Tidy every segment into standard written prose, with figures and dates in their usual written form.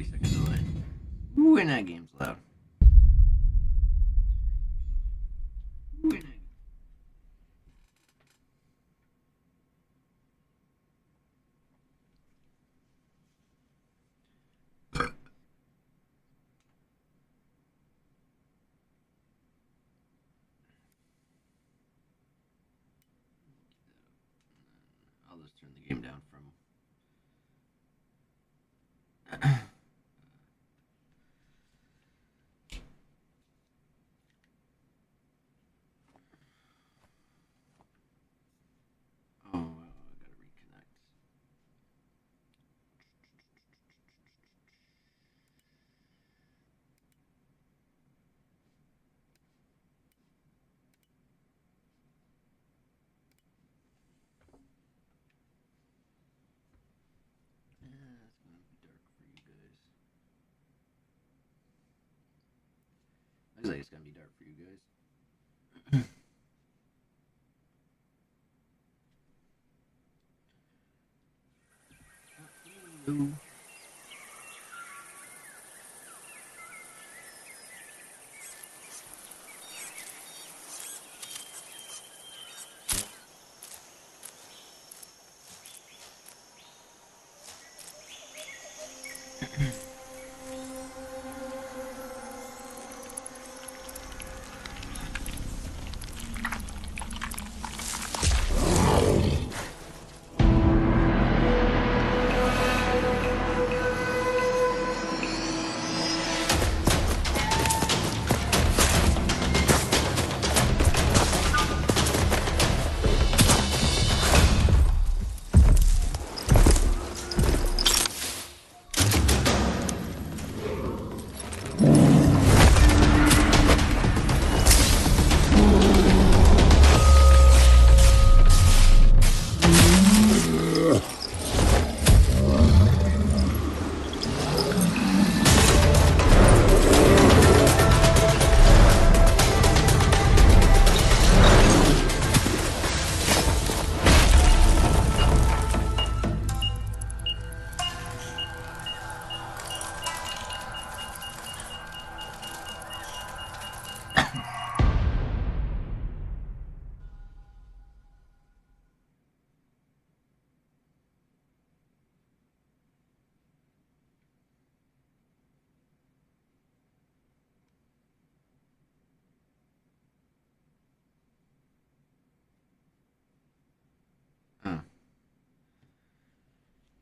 Seconds delay. Ooh, and that game's loud. Ooh, and that... I'll just turn the game down from. Oh, I gotta reconnect. It's gonna be dark for you guys. Looks like it's gonna be dark for you guys. Hello.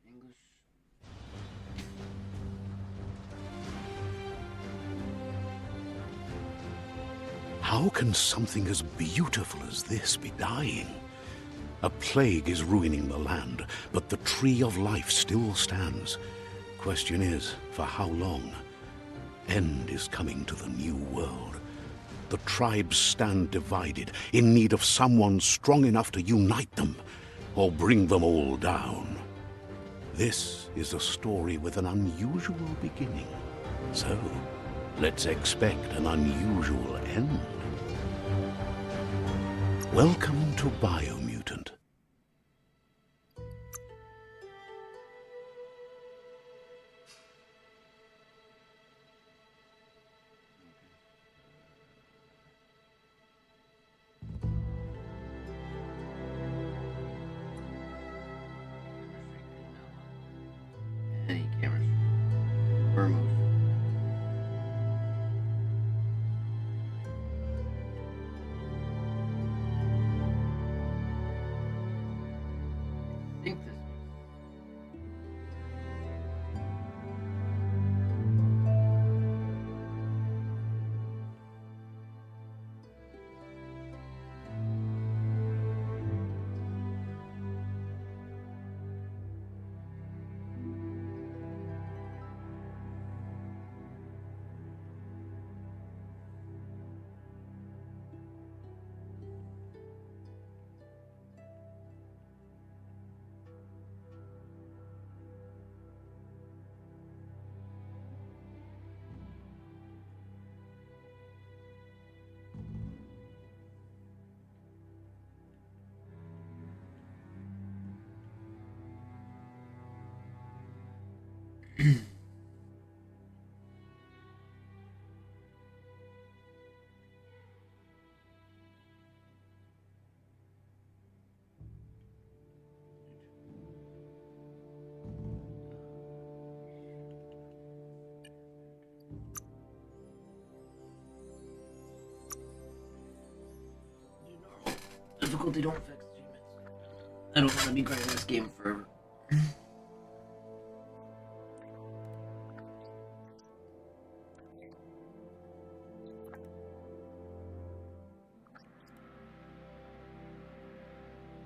English. How can something as beautiful as this be dying? A plague is ruining the land, but the tree of life still stands. Question is, for how long? End is coming to the new world. The tribes stand divided, in need of someone strong enough to unite them, or bring them all down. This is a story with an unusual beginning. So, let's expect an unusual end. Welcome to BioMutant. Any cameras. Or motion. difficulty don't fix achievements. I don't want to be grinding this game forever.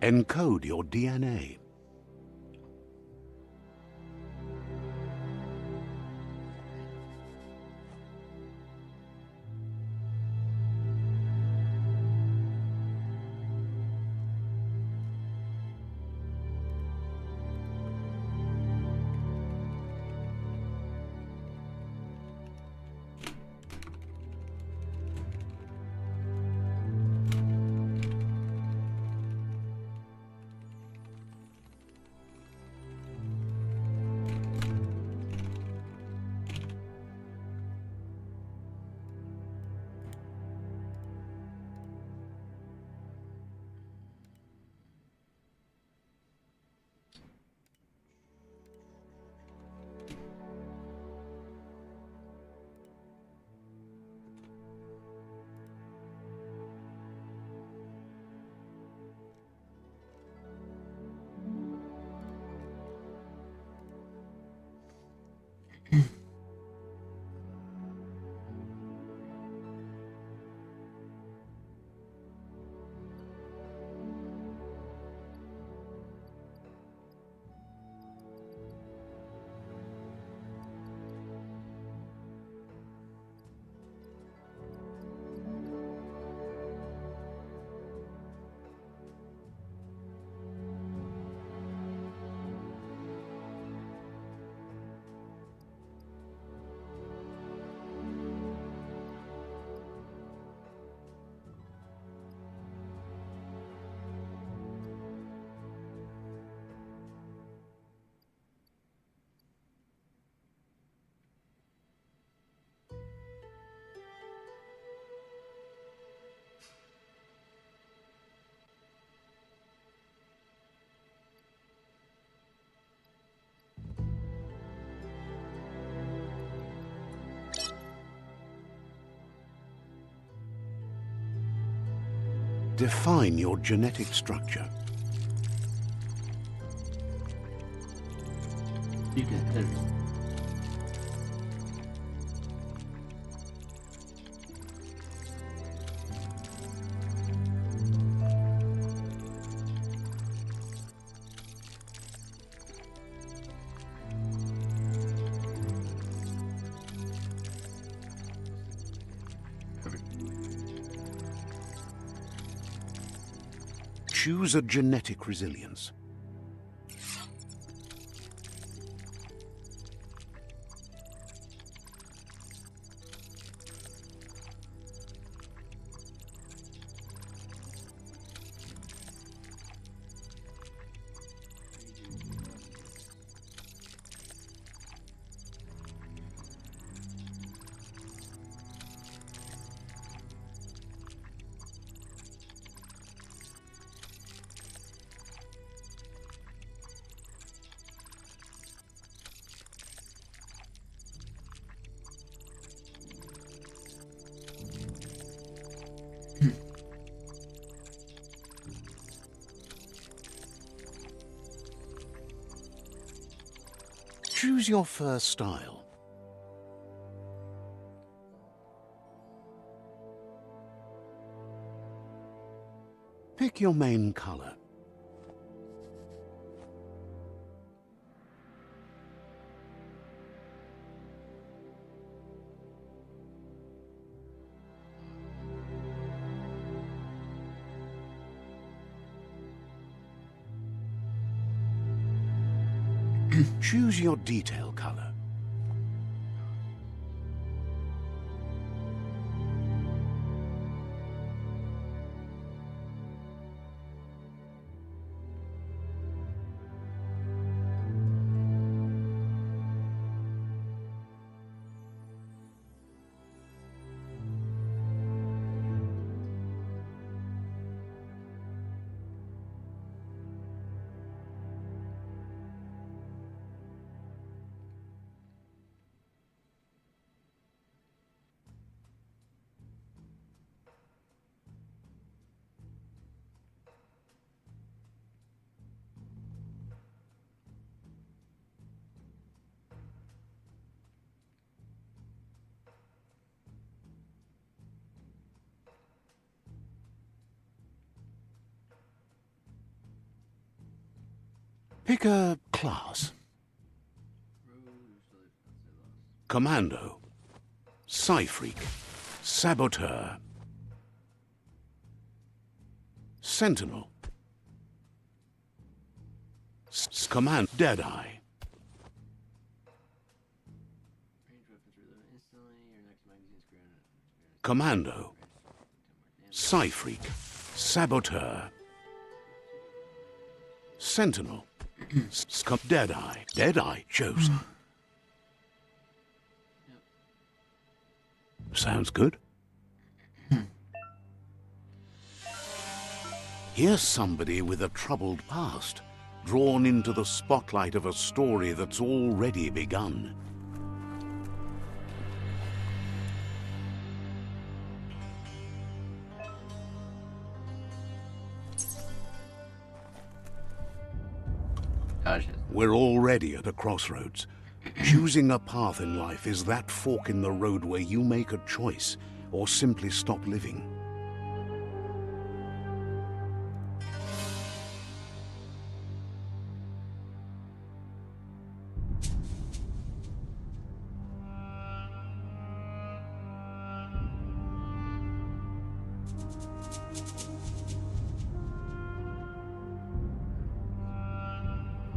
Encode your DNA. Define your genetic structure. You get this. Choose a genetic resilience. Choose your fur style. Pick your main color. Choose your detail color. Pick a class. Commando. Psy-freak. Saboteur. Sentinel. Command. Deadeye. Commando. Psy-freak. Saboteur. Sentinel. Deadeye. Deadeye chosen. Sounds good. Here's somebody with a troubled past, drawn into the spotlight of a story that's already begun. We're already at a crossroads. Choosing a path in life is that fork in the road where you make a choice or simply stop living.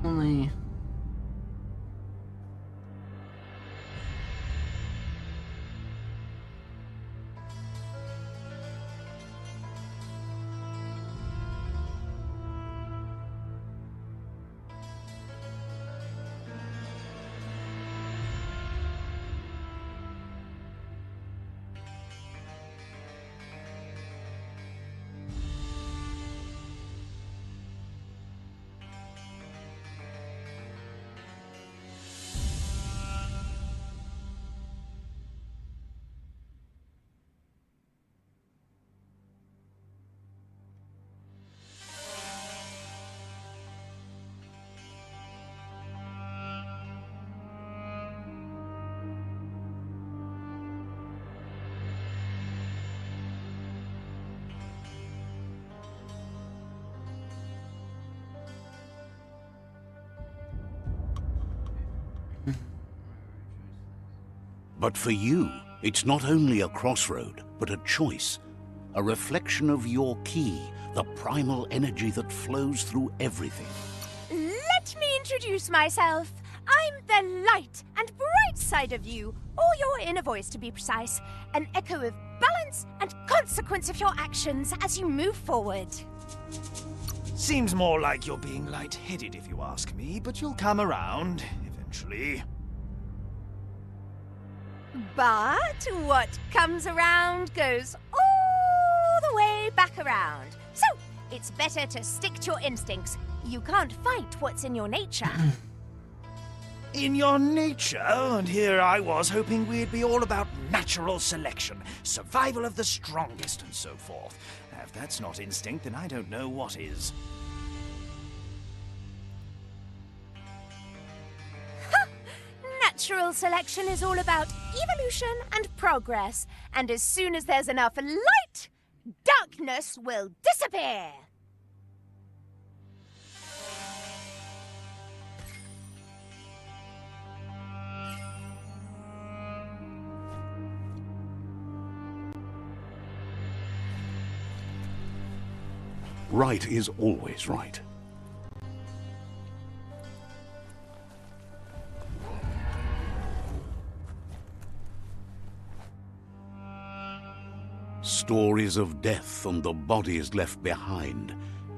Only... But for you, it's not only a crossroad, but a choice. A reflection of your key, the primal energy that flows through everything. Let me introduce myself. I'm the light and bright side of you, or your inner voice to be precise. An echo of balance and consequence of your actions as you move forward. Seems more like you're being light-headed if you ask me, but you'll come around, eventually. But what comes around goes all the way back around. So, it's better to stick to your instincts. You can't fight what's in your nature. In your nature, and here I was hoping we'd be all about natural selection, survival of the strongest, and so forth. If that's not instinct, then I don't know what is. Natural selection is all about evolution and progress. And as soon as there's enough light, darkness will disappear. Right is always right. Stories of death and the bodies left behind.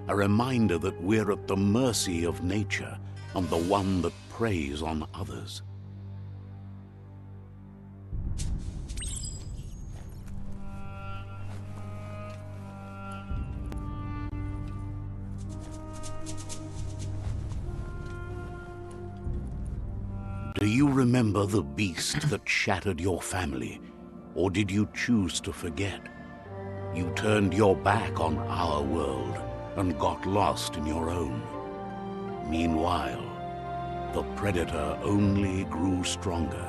A reminder that we're at the mercy of nature and the one that preys on others. Do you remember the beast that shattered your family? Or did you choose to forget? You turned your back on our world and got lost in your own. Meanwhile, the predator only grew stronger.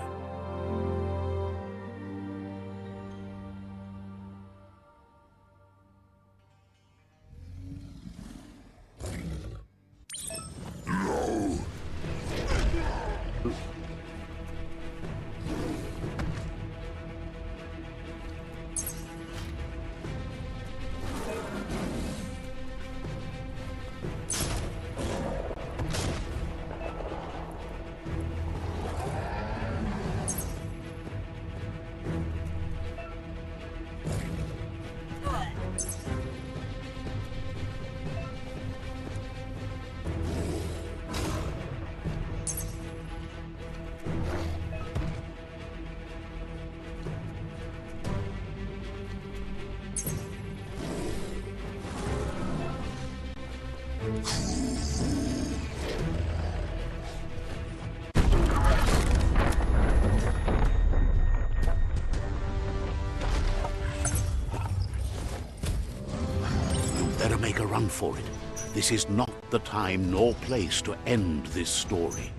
No! run for it. This is not the time nor place to end this story.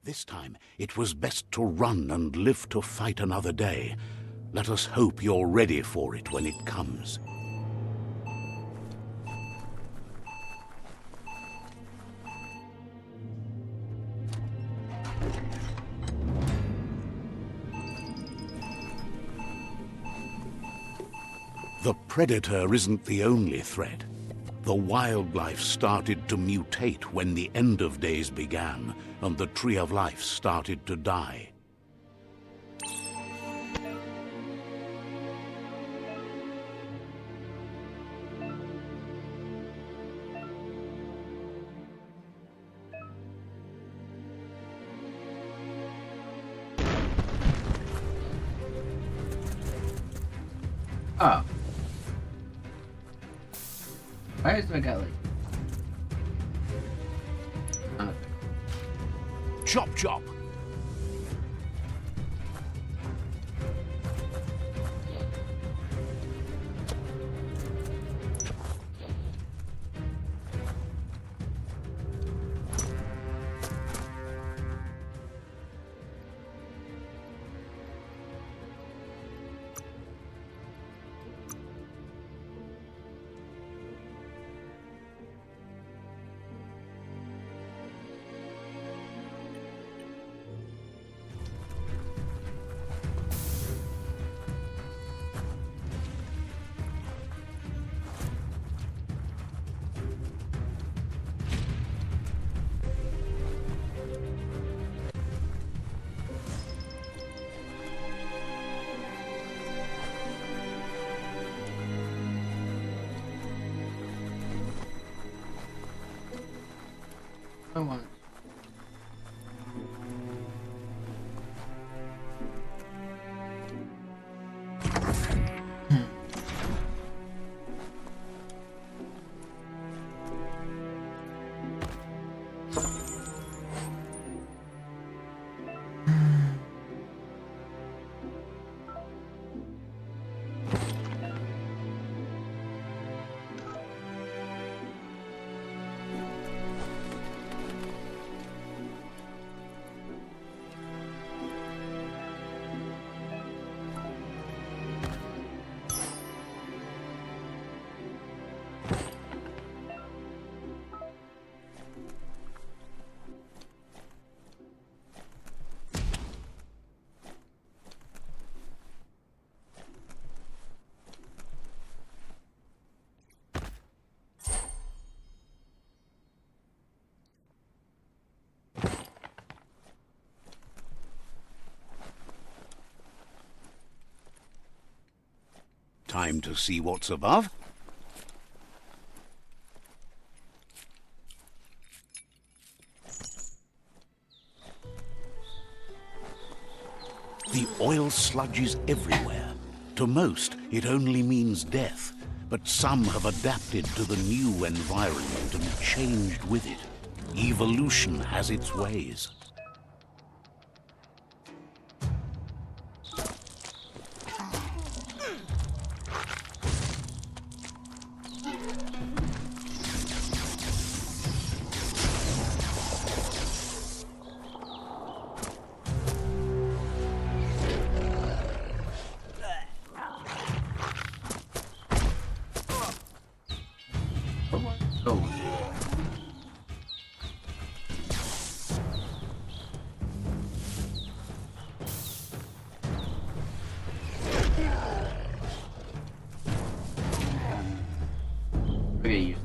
This time, it was best to run and live to fight another day. Let us hope you're ready for it when it comes. The predator isn't the only threat. The wildlife started to mutate when the end of days began, and the Tree of Life started to die. Oh. Why is my guy like... Chop chop! I want. Time to see what's above. The oil sludge is everywhere. To most, it only means death, but some have adapted to the new environment and changed with it. Evolution has its ways. Go. Okay, you.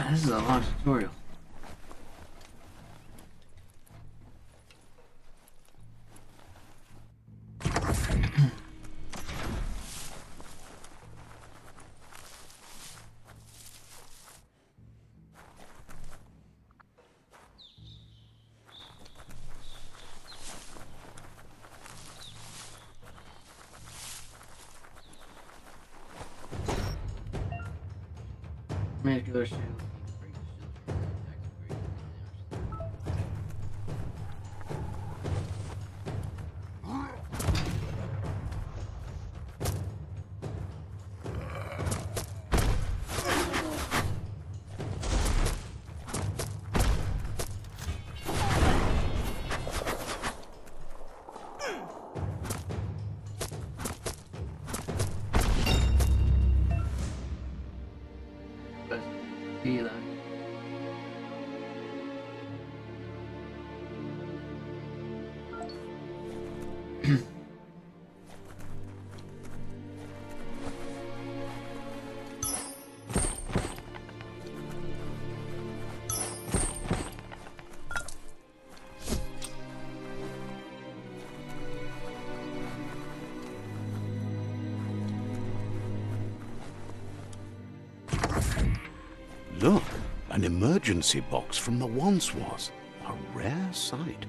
This is a long tutorial. Manipulator shield. Break the shield from the attack greater than damage. Be that. Look, an emergency box from the once was. A rare sight.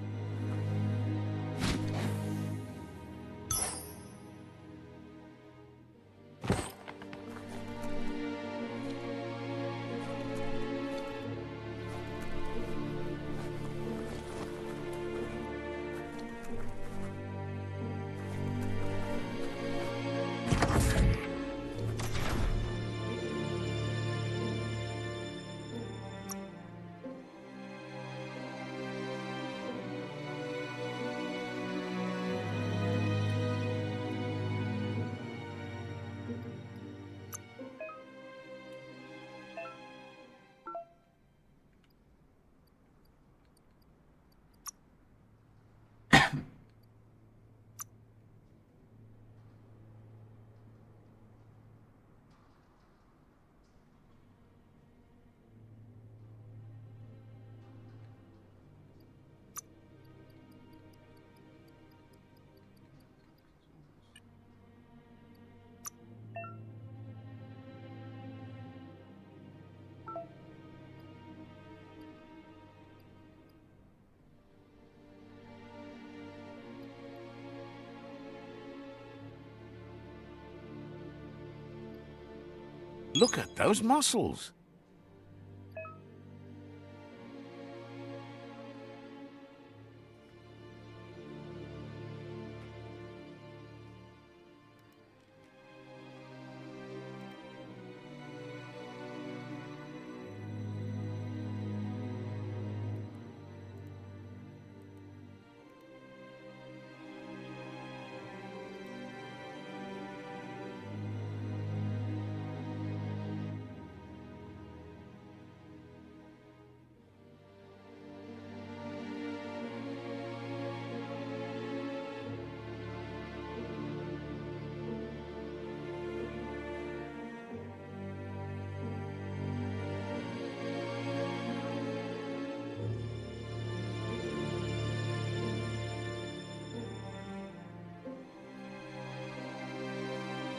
Look at those muscles.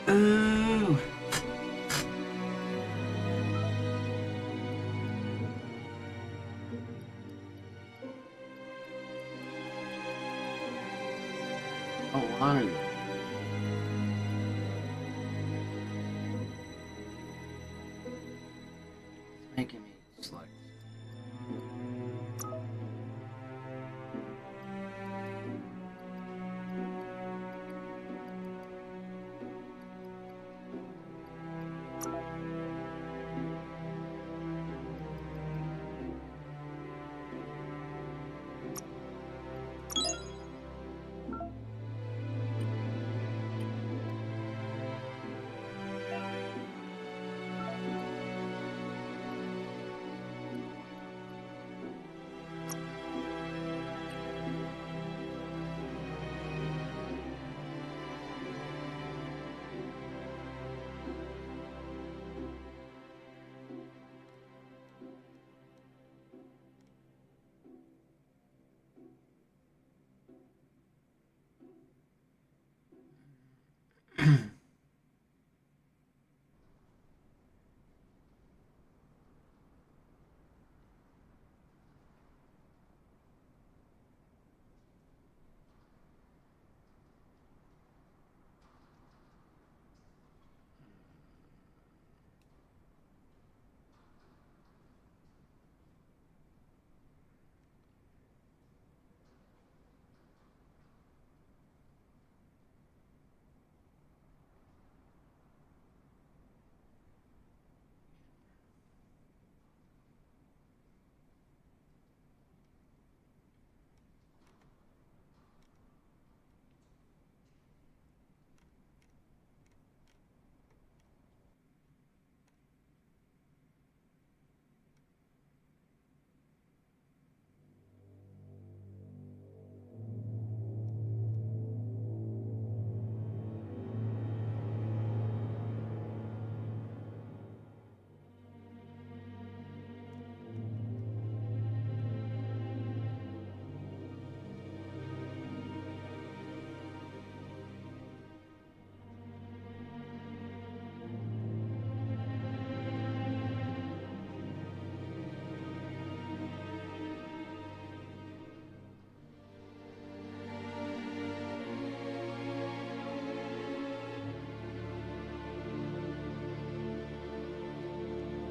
Ooh. Oh, honor. It's making me select.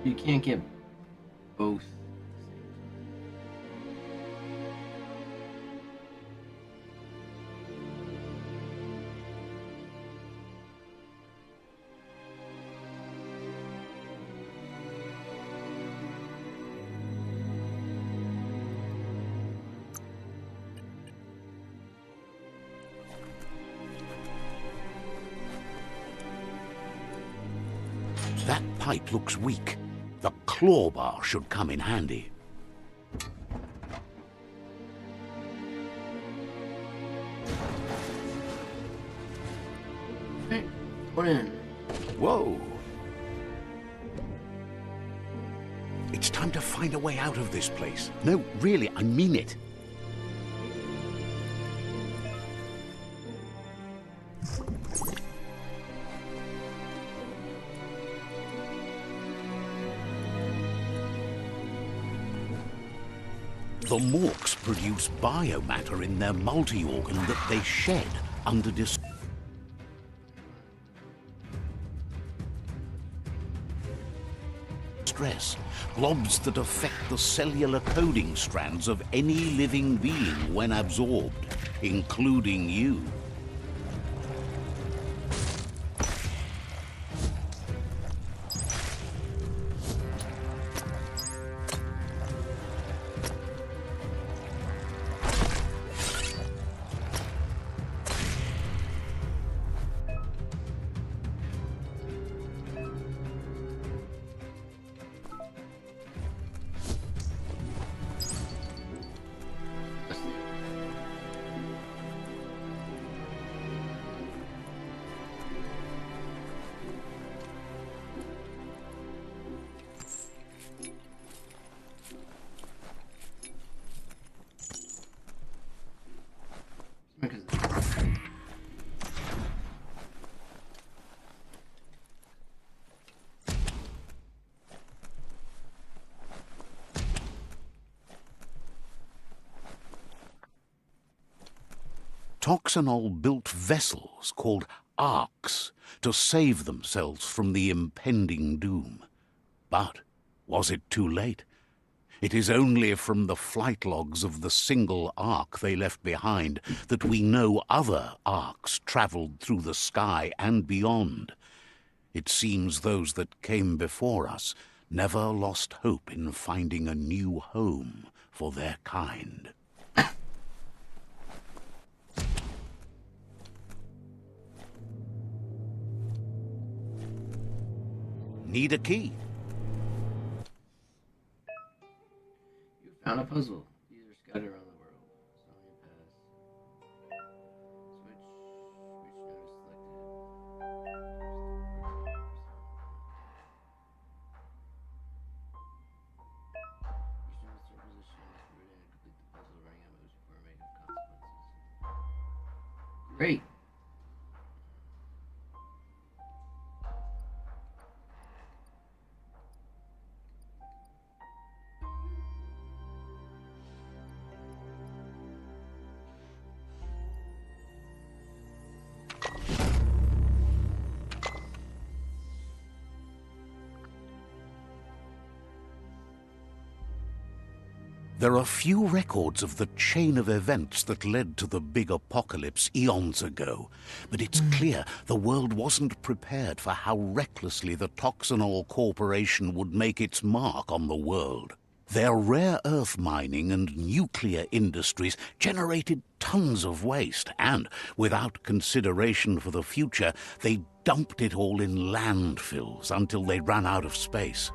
You can't get both. That pipe looks weak. The claw bar should come in handy. Okay, put in. Whoa! It's time to find a way out of this place. No, really, I mean it. The Morks produce biomatter in their multi-organ that they shed under distress. Blobs that affect the cellular coding strands of any living being when absorbed, including you. Toxanol built vessels called arks to save themselves from the impending doom. But was it too late? It is only from the flight logs of the single ark they left behind that we know other arks traveled through the sky and beyond. It seems those that came before us never lost hope in finding a new home for their kind. Need a key? You found a puzzle. These are scattered around the world. Sonia pass. Switch node selected. Each node start position is rooted and complete the puzzle running out moves before negative consequences. Great. There are few records of the chain of events that led to the big apocalypse eons ago, but it's clear the world wasn't prepared for how recklessly the Toxanol Corporation would make its mark on the world. Their rare earth mining and nuclear industries generated tons of waste, and, without consideration for the future, they dumped it all in landfills until they ran out of space.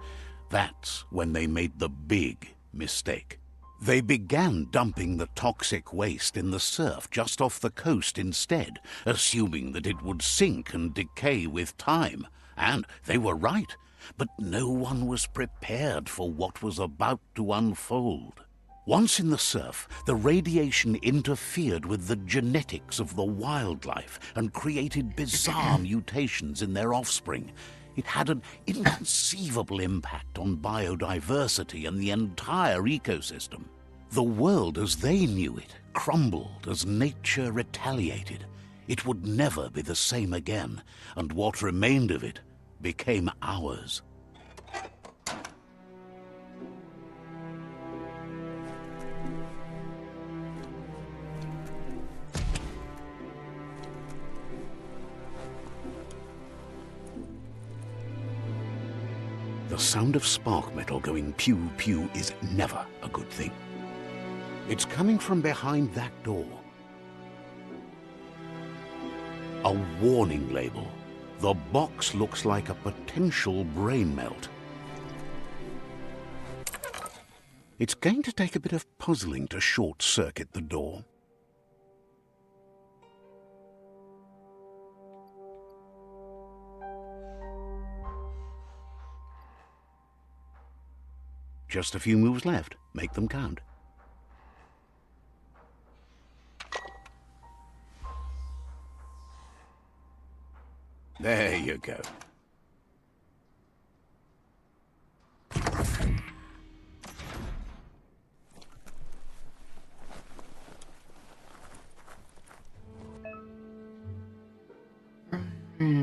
That's when they made the big mistake. They began dumping the toxic waste in the surf just off the coast instead, assuming that it would sink and decay with time. And they were right, but no one was prepared for what was about to unfold. Once in the surf, the radiation interfered with the genetics of the wildlife and created bizarre mutations in their offspring. It had an inconceivable impact on biodiversity and the entire ecosystem. The world as they knew it crumbled as nature retaliated. It would never be the same again, and what remained of it became ours. The sound of spark metal going pew-pew is never a good thing. It's coming from behind that door. A warning label. The box looks like a potential brain melt. It's going to take a bit of puzzling to short-circuit the door. Just a few moves left. Make them count. There you go.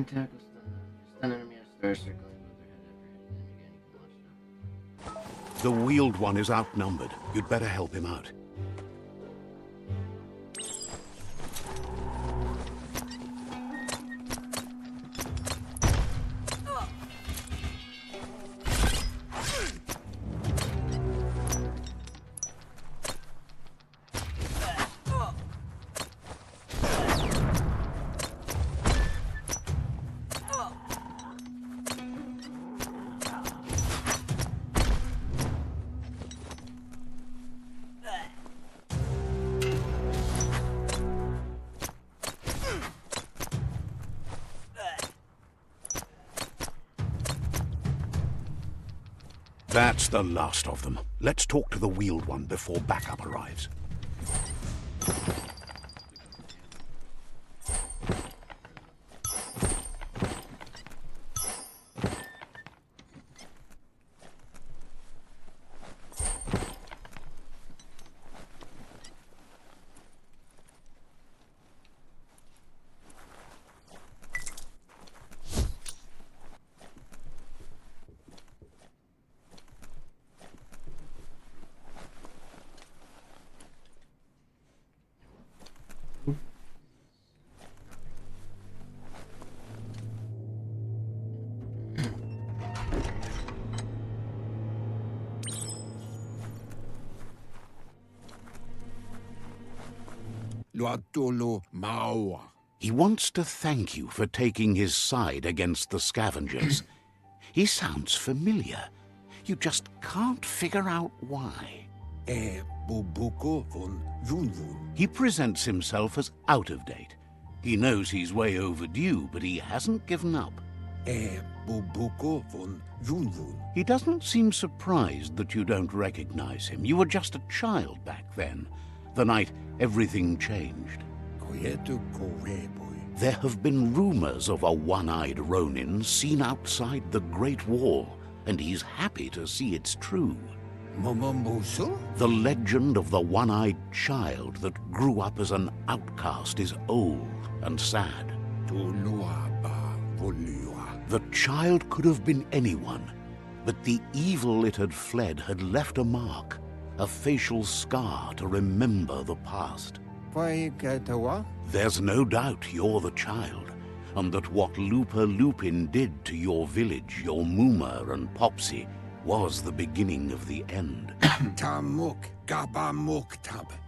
Tackle stun enemy at start circling with their head after hitting them again. You can launch it up. The wheeled one is outnumbered. You'd better help him out. That's the last of them. Let's talk to the wheeled one before backup arrives. He wants to thank you for taking his side against the scavengers. He sounds familiar. You just can't figure out why. He presents himself as out of date. He knows he's way overdue, but he hasn't given up. He doesn't seem surprised that you don't recognize him. You were just a child back then, the night everything changed. There have been rumors of a one-eyed Ronin seen outside the Great Wall, and he's happy to see it's true. The legend of the one-eyed child that grew up as an outcast is old and sad. The child could have been anyone, but the evil it had fled had left a mark, a facial scar to remember the past. There's no doubt you're the child, and that what Looper Lupin did to your village, your Muma and Popsy, was the beginning of the end.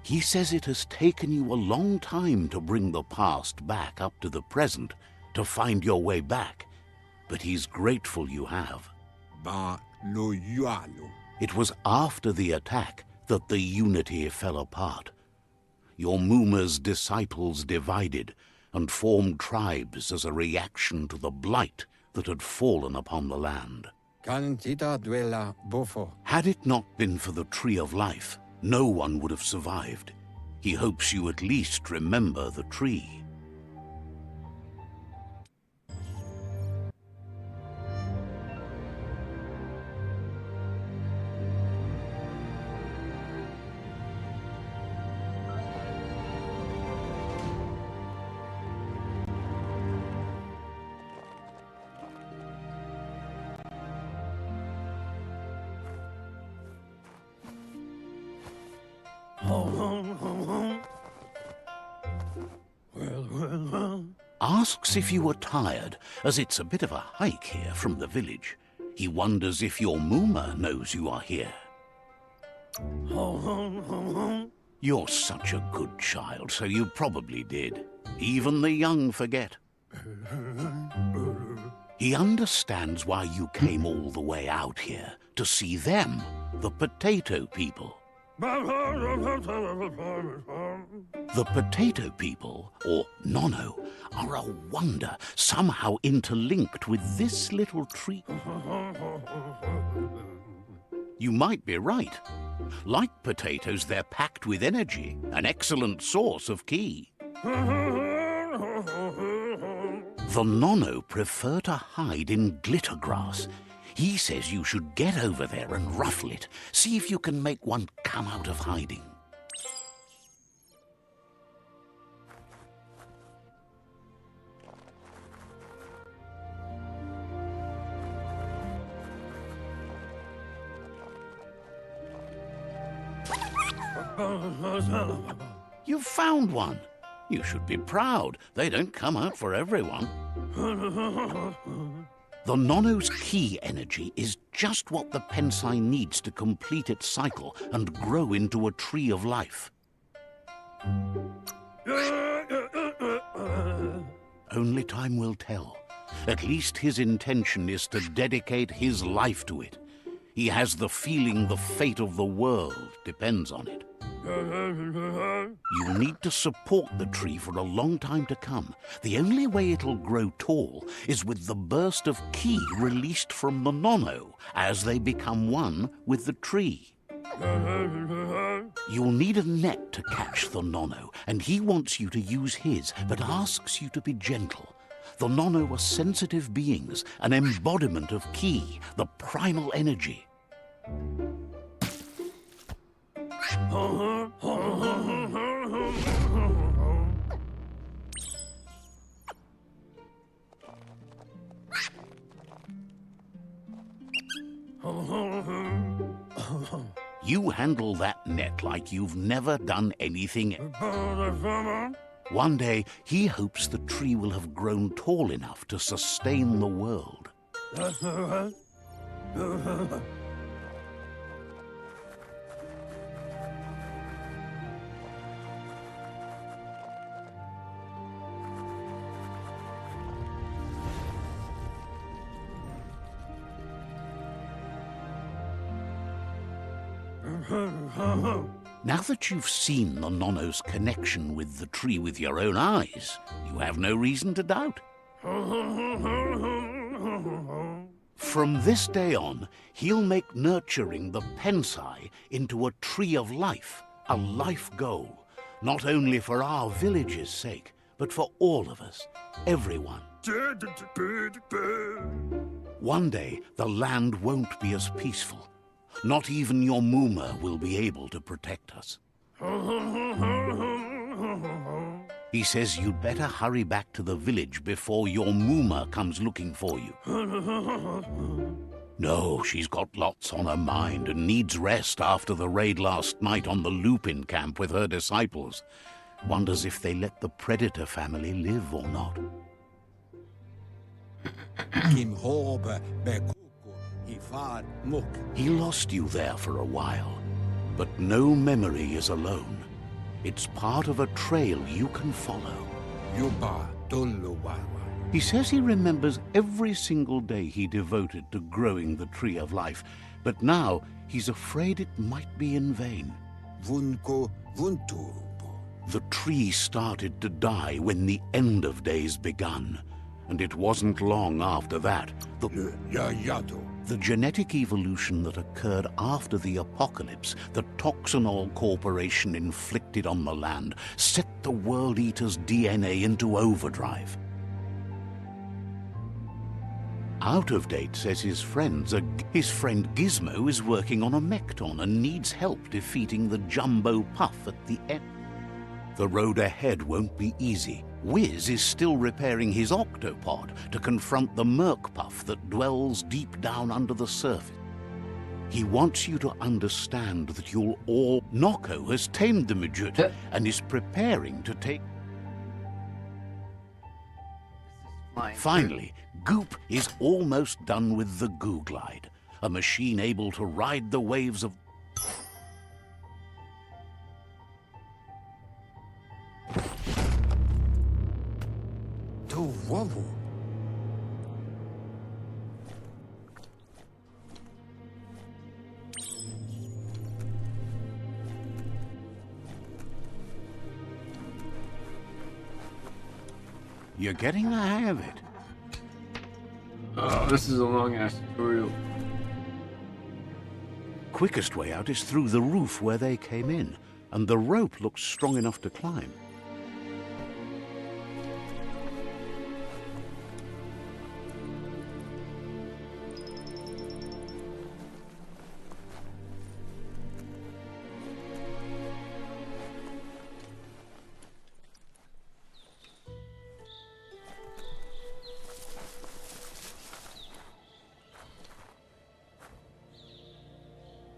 He says it has taken you a long time to bring the past back up to the present, to find your way back, but he's grateful you have. It was after the attack that the unity fell apart. Your Muma's disciples divided and formed tribes as a reaction to the blight that had fallen upon the land. Had it not been for the Tree of Life, no one would have survived. He hopes you at least remember the tree. Asks if you were tired, as it's a bit of a hike here from the village. He wonders if your Muma knows you are here. You're such a good child, so you probably did. Even the young forget. He understands why you came all the way out here, to see them, the potato people. The potato people, or Nono, are a wonder, somehow interlinked with this little tree. You might be right. Like potatoes, they're packed with energy, an excellent source of ki. The Nono prefer to hide in glitter grass. He says you should get over there and ruffle it. See if you can make one come out of hiding. You've found one. You should be proud. They don't come out for everyone. The Nono's ki energy is just what the Pensai needs to complete its cycle and grow into a tree of life. Only time will tell. At least his intention is to dedicate his life to it. He has the feeling the fate of the world depends on it. You need to support the tree for a long time to come. The only way it'll grow tall is with the burst of ki released from the Nono as they become one with the tree. You'll need a net to catch the Nono, and he wants you to use his, but asks you to be gentle. The Nono are sensitive beings, an embodiment of ki, the primal energy. You handle that net like you've never done anything. One day, he hopes the tree will have grown tall enough to sustain the world. Now that you've seen the Nono's connection with the tree with your own eyes, you have no reason to doubt. From this day on, he'll make nurturing the Pensai into a tree of life, a life goal, not only for our village's sake, but for all of us, everyone. One day, the land won't be as peaceful. Not even your Muma will be able to protect us. He says you'd better hurry back to the village before your Muma comes looking for you. No, she's got lots on her mind and needs rest after the raid last night on the Lupin camp with her disciples. Wonders if they let the Predator family live or not. He lost you there for a while, but no memory is alone. It's part of a trail you can follow. He says he remembers every single day he devoted to growing the Tree of Life, but now he's afraid it might be in vain. The tree started to die when the end of days begun, and it wasn't long after that. The genetic evolution that occurred after the apocalypse, the Toxinol Corporation inflicted on the land, set the World Eater's DNA into overdrive. Out of date, says his friend Gizmo is working on a Mekton and needs help defeating the Jumbo Puff at the end. The road ahead won't be easy. Wiz is still repairing his octopod to confront the Merc-Puff that dwells deep down under the surface. He wants you to understand that you'll all... Noko has tamed the Majut and is preparing to take... flying. Finally, Goop is almost done with the Goo Glide, a machine able to ride the waves of... You're getting the hang of it. Oh, this is a long-ass tutorial. Quickest way out is through the roof where they came in, and the rope looks strong enough to climb.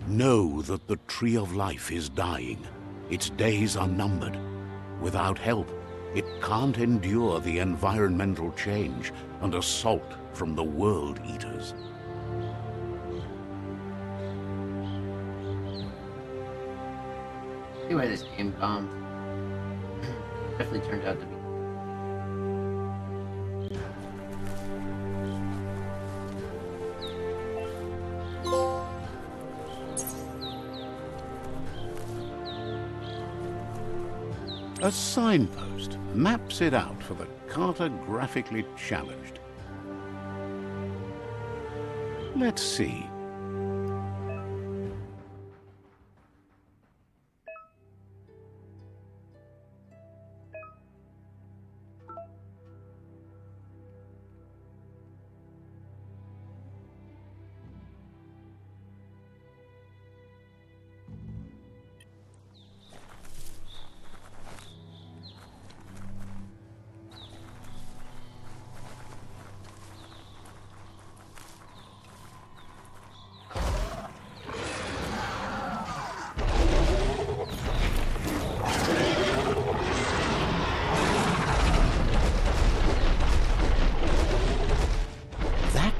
Know that the Tree of Life is dying. Its days are numbered. Without help, it can't endure the environmental change and assault from the World Eaters. Anyway, this game bombed. Definitely turned out to be. A signpost maps it out for the cartographically challenged. Let's see.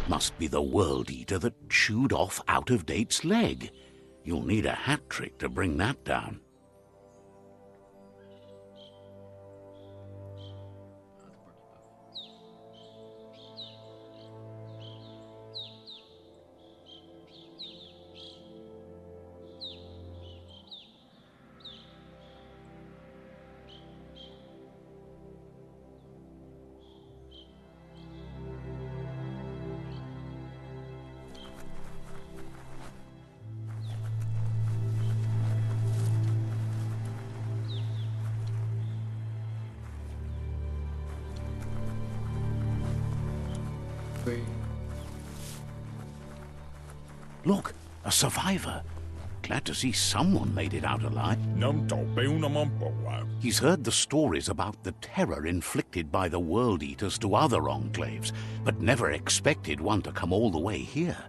Must be the World Eater that chewed off Out-of-Date's leg. You'll need a hat trick to bring that down. Look, a survivor. Glad to see someone made it out alive. He's heard the stories about the terror inflicted by the World Eaters to other enclaves, but never expected one to come all the way here.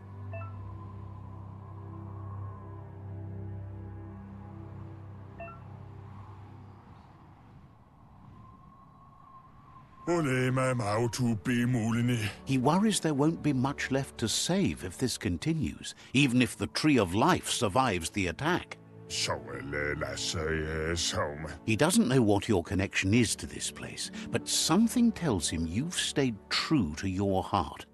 He worries there won't be much left to save if this continues, even if the Tree of Life survives the attack. He doesn't know what your connection is to this place, but something tells him you've stayed true to your heart.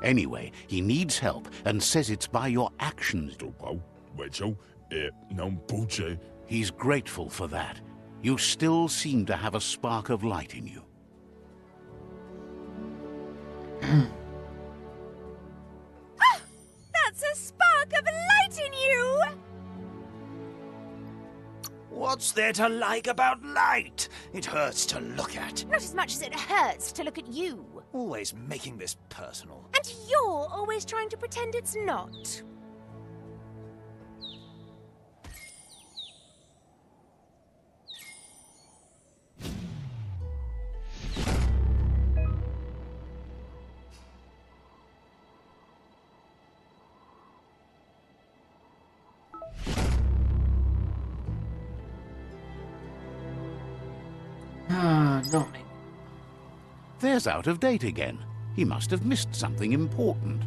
Anyway, he needs help and says it's by your actions. He's grateful for that. You still seem to have a spark of light in you. That's a spark of light in you! What's there to like about light? It hurts to look at. Not as much as it hurts to look at you. Always making this personal. And you're always trying to pretend it's not. don't make. There's Out of Date again. He must have missed something important.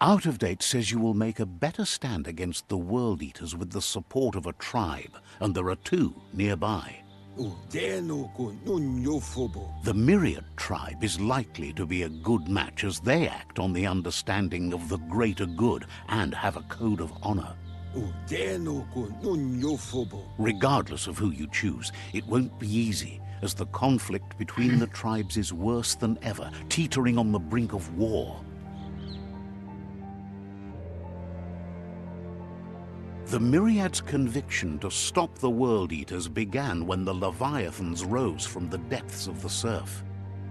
Out of Date says you will make a better stand against the World Eaters with the support of a tribe, and there are 2 nearby. The Myriad tribe is likely to be a good match as they act on the understanding of the greater good and have a code of honor. Regardless of who you choose, it won't be easy, as the conflict between the tribes is worse than ever, teetering on the brink of war. The Myriad's conviction to stop the World Eaters began when the Leviathans rose from the depths of the surf.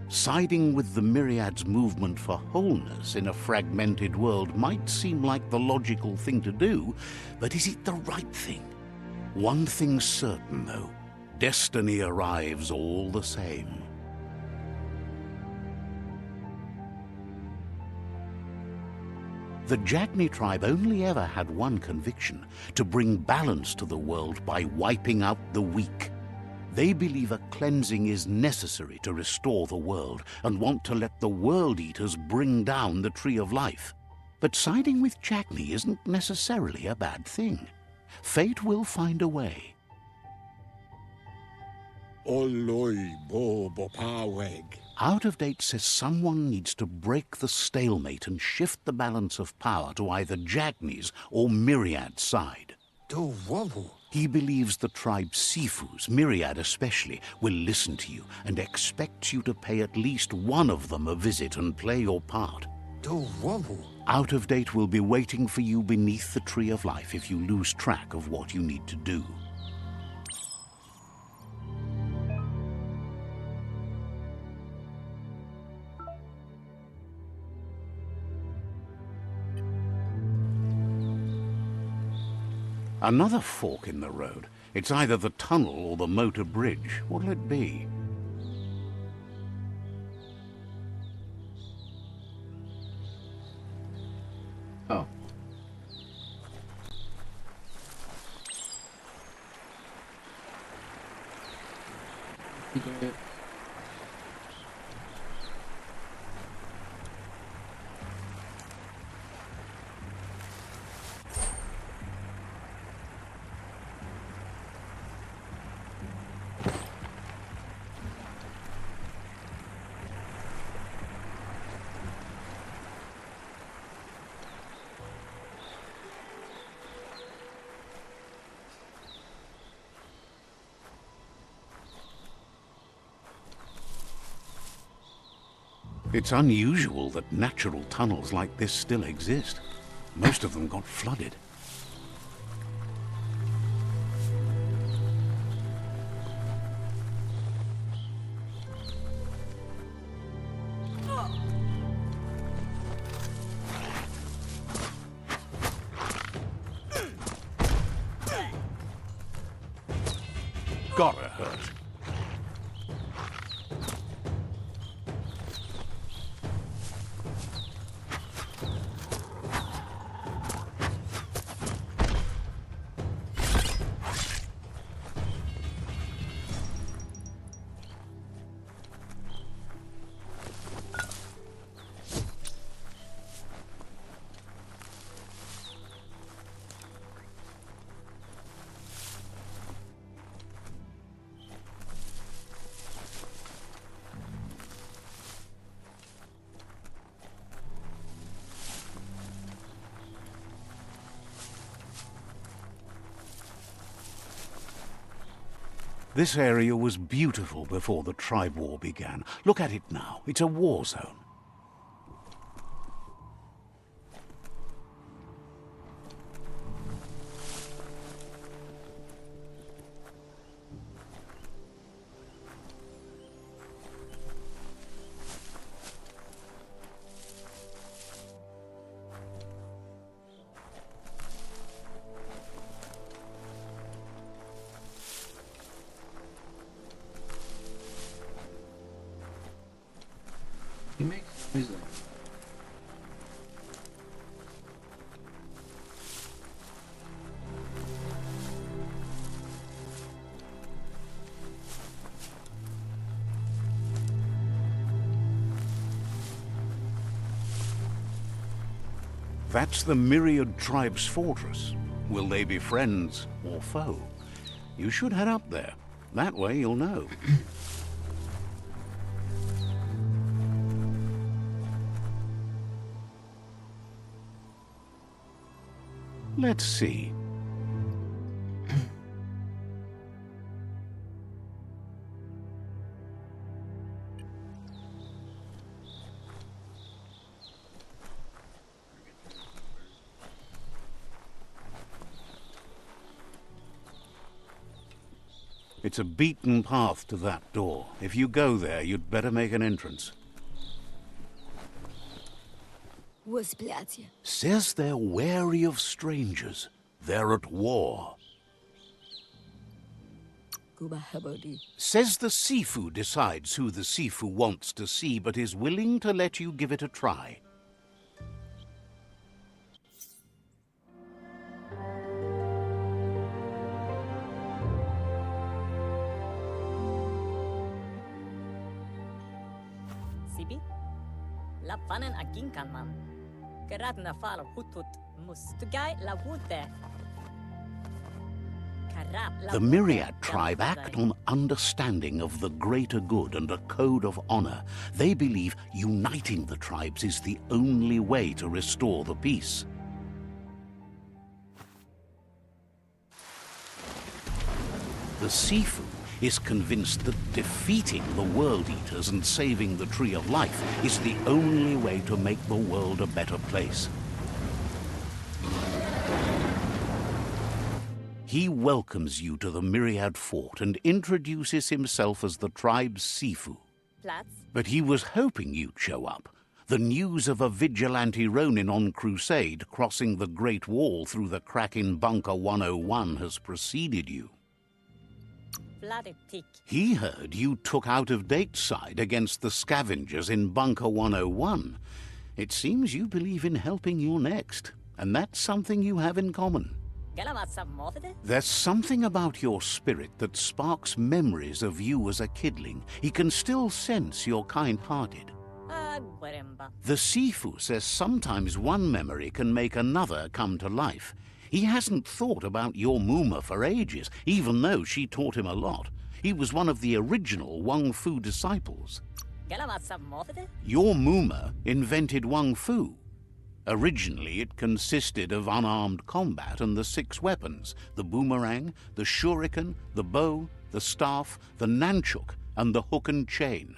Siding with the Myriad's movement for wholeness in a fragmented world might seem like the logical thing to do, but is it the right thing? One thing's certain, though. Destiny arrives all the same. The Jagni tribe only ever had one conviction: to bring balance to the world by wiping out the weak. They believe a cleansing is necessary to restore the world and want to let the World Eaters bring down the Tree of Life. But siding with Jagni isn't necessarily a bad thing. Fate will find a way. Out of Date says someone needs to break the stalemate and shift the balance of power to either Jagni's or Myriad's side. He believes the tribe Sifus, Myriad especially, will listen to you and expects you to pay at least one of them a visit and play your part. Out of Date will be waiting for you beneath the Tree of Life if you lose track of what you need to do. Another fork in the road. It's either the tunnel or the motor bridge. What'll it be? Oh. Okay. It's unusual that natural tunnels like this still exist. Most of them got flooded. Gotta hurt. This area was beautiful before the tribe war began. Look at it now. It's a war zone. You make That's the Myriad Tribe's fortress. Will they be friends or foe? You should head up there. That way you'll know. Let's see. It's a beaten path to that door. If you go there, you'd better make an entrance. Says they're wary of strangers. They're at war. Says the Sifu decides who the Sifu wants to see, but is willing to let you give it a try. La panen agin kan man. Gerat na fal hutut mustugai la wute. The Myriad tribe act on understanding of the greater good and a code of honor. They believe uniting the tribes is the only way to restore the peace. The Sifu is convinced that defeating the World Eaters and saving the Tree of Life is the only way to make the world a better place. He welcomes you to the Myriad Fort and introduces himself as the tribe's Sifu. But he was hoping you'd show up. The news of a vigilante Ronin on crusade crossing the Great Wall through the crack in Bunker 101 has preceded you. He heard you took out-of-date side against the scavengers in Bunker 101. It seems you believe in helping your next, and that's something you have in common. There's something about your spirit that sparks memories of you as a kidling. He can still sense you're kind-hearted. The Sifu says sometimes one memory can make another come to life. He hasn't thought about your Muma for ages, even though she taught him a lot. He was one of the original Wung Fu disciples. Your Muma invented Wung Fu. Originally, it consisted of unarmed combat and the 6 weapons: the boomerang, the shuriken, the bow, the staff, the nunchuk, and the hook and chain.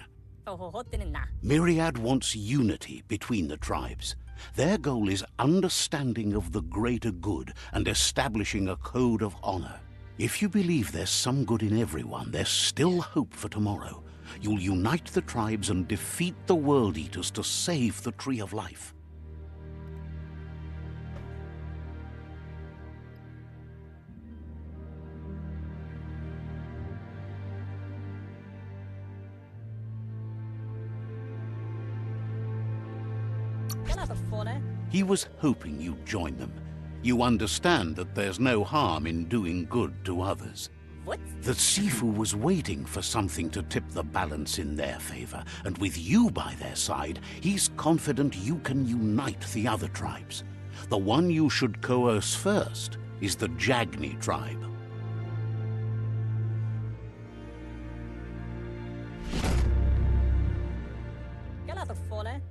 Myriad wants unity between the tribes. Their goal is understanding of the greater good and establishing a code of honor. If you believe there's some good in everyone, there's still hope for tomorrow. You'll unite the tribes and defeat the World Eaters to save the Tree of Life. He was hoping you'd join them. You understand that there's no harm in doing good to others. The Sifu was waiting for something to tip the balance in their favor, and with you by their side, he's confident you can unite the other tribes. The one you should coerce first is the Jagni tribe.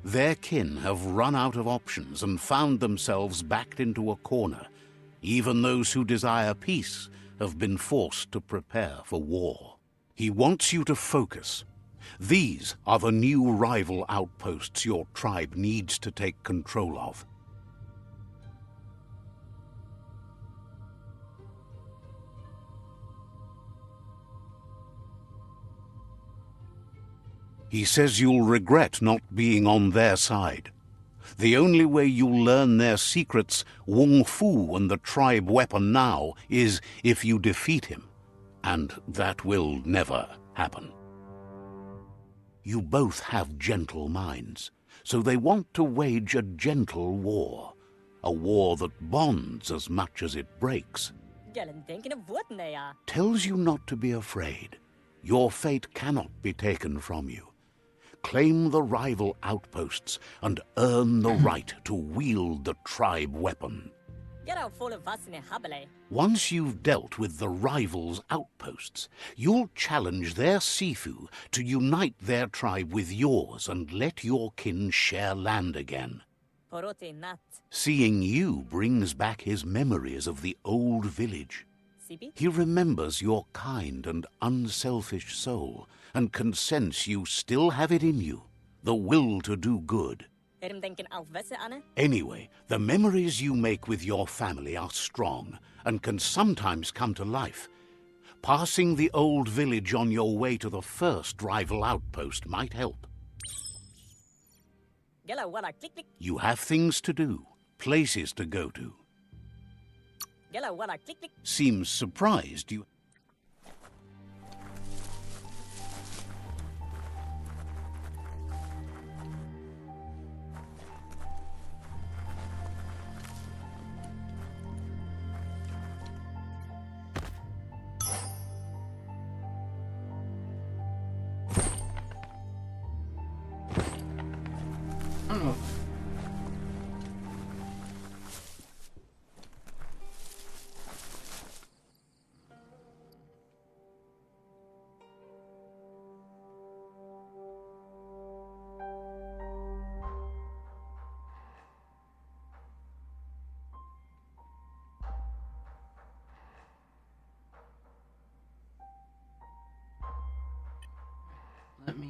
Their kin have run out of options and found themselves backed into a corner. Even those who desire peace have been forced to prepare for war. He wants you to focus. These are the new rival outposts your tribe needs to take control of. He says you'll regret not being on their side. The only way you'll learn their secrets, Wung Fu and the tribe weapon now, is if you defeat him. And that will never happen. You both have gentle minds, so they want to wage a gentle war. A war that bonds as much as it breaks. Tells you not to be afraid. Your fate cannot be taken from you. claim the rival outposts and earn the right to wield the tribe weapon. Get out full of us in a habile. Once you've dealt with the rivals' outposts, you'll challenge their Sifu to unite their tribe with yours and let your kin share land again. Porote nat. Seeing you brings back his memories of the old village. Sibi? He remembers your kind and unselfish soul and can sense you still have it in you, the will to do good. Erim denken alvese ane? Anyway, the memories you make with your family are strong and can sometimes come to life. Passing the old village on your way to the first rival outpost might help. Gela wala click click. You have things to do, places to go to. Gela wala click click. Seems surprised you... I don't know. Let me...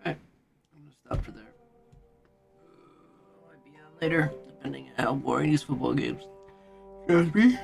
Alright, I'm gonna stop for there. Might be on later, depending on how boring these football games can be.